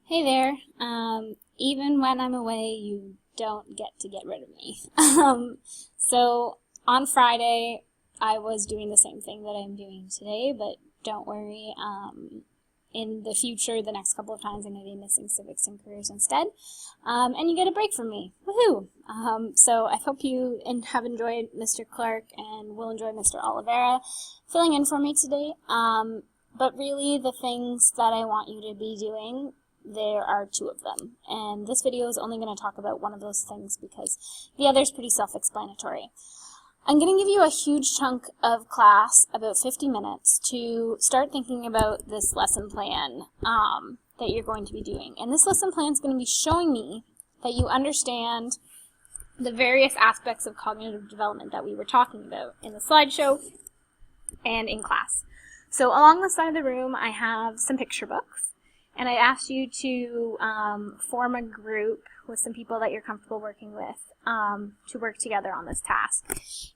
Hey there. Even when I'm away, you don't get to get rid of me. So on Friday, I was doing the same thing that I'm doing today, but don't worry. In the future, the next couple of times, I'm going to be missing civics and careers instead. And you get a break from me. Woohoo! So I hope you have enjoyed Mr. Clark and will enjoy Mr. Oliveira filling in for me today. But really, the things that I want you to be doing, there are two of them, and this video is only going to talk about one of those things because the other is pretty self-explanatory. I'm going to give you a huge chunk of class, about 50 minutes, to start thinking about this lesson plan that you're going to be doing. And this lesson plan is going to be showing me that you understand the various aspects of cognitive development that we were talking about in the slideshow and in class. So along the side of the room, I have some picture books. And I asked you to form a group with some people that you're comfortable working with to work together on this task.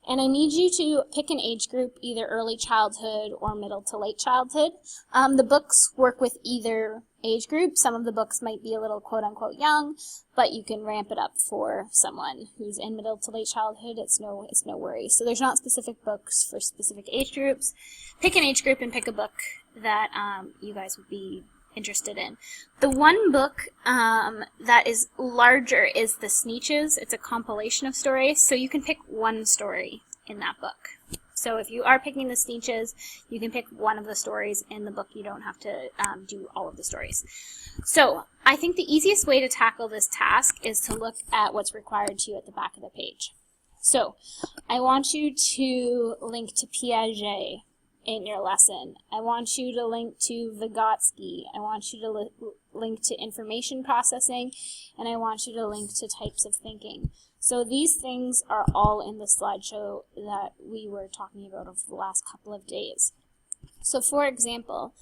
And I need you to pick an age group, either early childhood or middle to late childhood. The books work with either age group. Some of the books might be a little quote-unquote young, but you can ramp it up for someone who's in middle to late childhood. It's no worry. So there's not specific books for specific age groups. Pick an age group and pick a book that you guys would be interested in. The one book that is larger is the Sneetches. It's a compilation of stories, so you can pick one story in that book. So if you are picking the Sneetches, you can pick one of the stories in the book. You don't have to do all of the stories. So I think the easiest way to tackle this task is to look at what's required to you at the back of the page. So I want you to link to Piaget in your lesson. I want you to link to Vygotsky. I want you to link to information processing, and I want you to link to types of thinking. So these things are all in the slideshow that we were talking about over the last couple of days. So for example,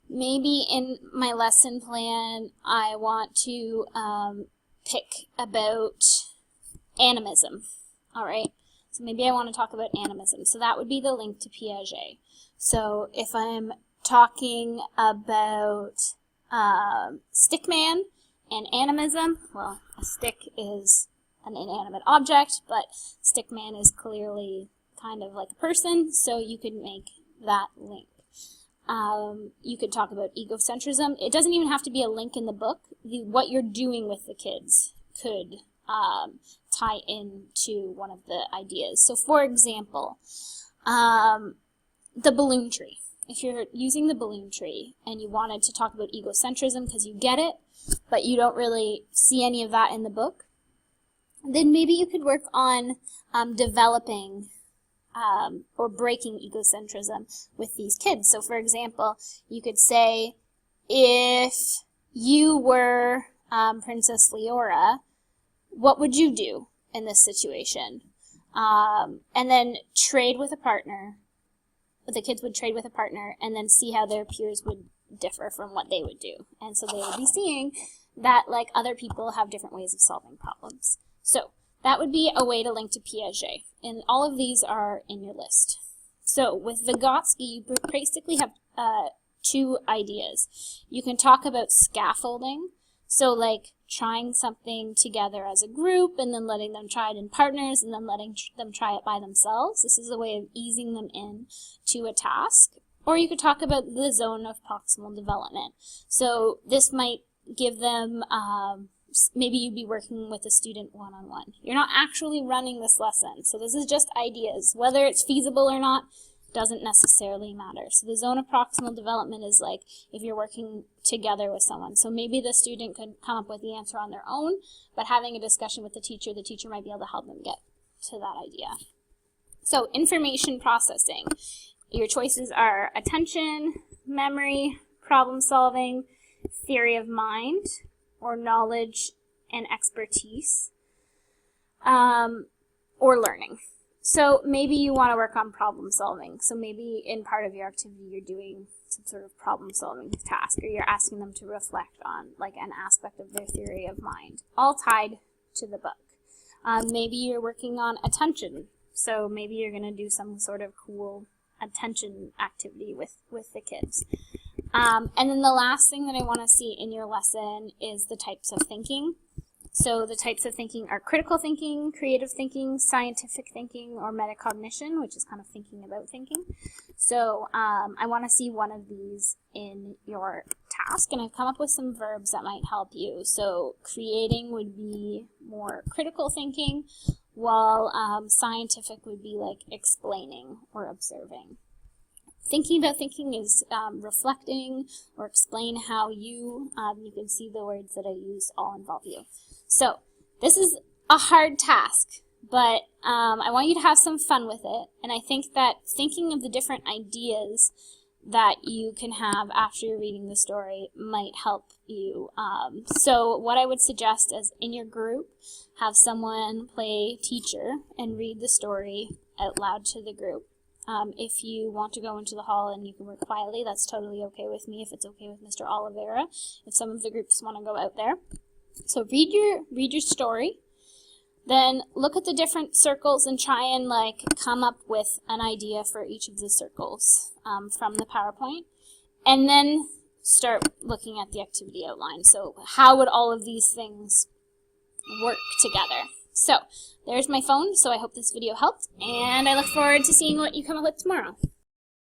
maybe in my lesson plan, I want to pick about animism. All right. So maybe I want to talk about animism. So that would be the link to Piaget. So if I'm talking about stickman and animism, well, a stick is an inanimate object, but stickman is clearly kind of like a person, so you could make that link. You could talk about egocentrism. It doesn't even have to be a link in the book. What you're doing with the kids could tie into one of the ideas. So for example, the balloon tree. If you're using the balloon tree and you wanted to talk about egocentrism because you get it, but you don't really see any of that in the book, then maybe you could work on developing or breaking egocentrism with these kids. So for example, you could say, if you were Princess Leora, what would you do in this situation? And then trade with a partner. The kids would trade with a partner and then see how their peers would differ from what they would do. And so they would be seeing that, like, other people have different ways of solving problems. So that would be a way to link to Piaget. And all of these are in your list. So with Vygotsky, you basically have two ideas. You can talk about scaffolding. So like trying something together as a group and then letting them try it in partners and then letting them try it by themselves. This is a way of easing them in to a task. Or you could talk about the zone of proximal development. So this might give them, maybe you'd be working with a student one-on-one. You're not actually running this lesson, so this is just ideas. Whether it's feasible or not doesn't necessarily matter. So the zone of proximal development is like if you're working together with someone. So maybe the student could come up with the answer on their own, but having a discussion with the teacher might be able to help them get to that idea. So information processing. Your choices are attention, memory, problem solving, theory of mind, or knowledge and expertise, or learning. So maybe you want to work on problem solving. So maybe in part of your activity you're doing some sort of problem solving task, or you're asking them to reflect on like an aspect of their theory of mind, all tied to the book. Maybe you're working on attention. So maybe you're going to do some sort of cool attention activity with the kids. And then the last thing that I want to see in your lesson is the types of thinking. So the types of thinking are critical thinking, creative thinking, scientific thinking, or metacognition, which is kind of thinking about thinking. So I want to see one of these in your task, and I've come up with some verbs that might help you. So creating would be more critical thinking, while scientific would be like explaining or observing. Thinking about thinking is reflecting or explain how you can see the words that I use all involve you. So this is a hard task, but I want you to have some fun with it. And I think that thinking of the different ideas that you can have after you're reading the story might help you. So what I would suggest is in your group, have someone play teacher and read the story out loud to the group. If you want to go into the hall and you can work quietly, that's totally okay with me if it's okay with Mr. Oliveira, if some of the groups want to go out there. So read your story, then look at the different circles and try and like come up with an idea for each of the circles from the PowerPoint, and then start looking at the activity outline. So how would all of these things work together? So there's my phone, so I hope this video helped, and I look forward to seeing what you come up with tomorrow.